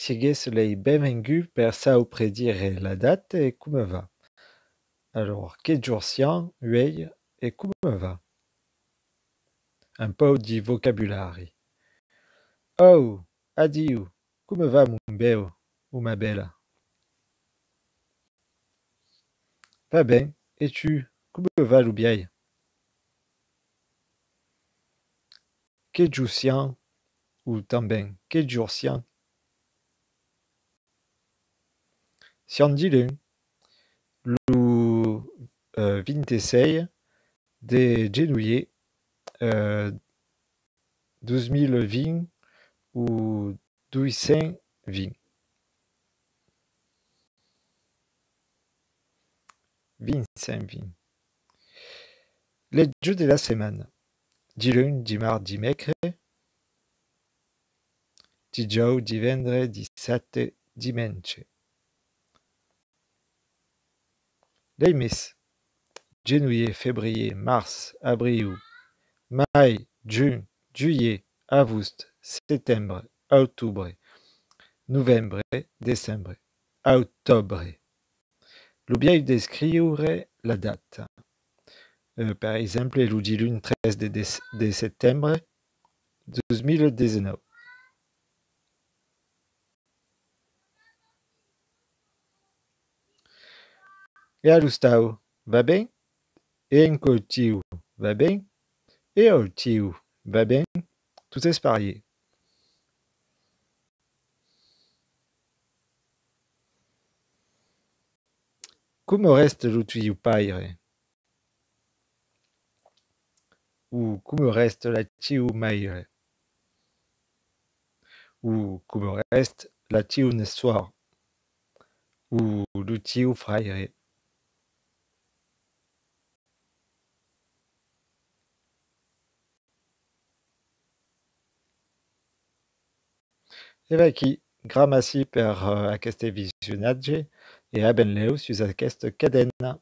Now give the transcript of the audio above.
Siegesley benvengu per sao predire la date e come va. Alors, che giur sian, ueil, e come va? Un po' di vocabulari. Oh, adieu, come va mon bel ou ma belle? Va ben, et tu, come va l'oubiaille? Que giur sian, ou também, que giur sian? Sian dilun, lou 26 de genouillet 2020 ou 220. 25. Les jours de la semaine. Dilun, dimarts, dimecres. Dijous, divendres, dissabte, dimanche. Les mesos. Genouillet, février, mars, avril, mai, juin, juillet, agost, septembre, octobre, novembre, décembre, octobre. L'oublié descriure la date. Par exemple, le dilun 13 de septembre 2019. E alustau, va ben? E enco tiu, va ben? E o tiu, va ben? Tout est parié. Come reste lo tiu paire? Ou come reste la tiu maire? Ou come reste la tiu nessoir? Ou lo tiu fraire? E aquí, gramassi per aquest visionatge e abenleu sus aquesta cadena.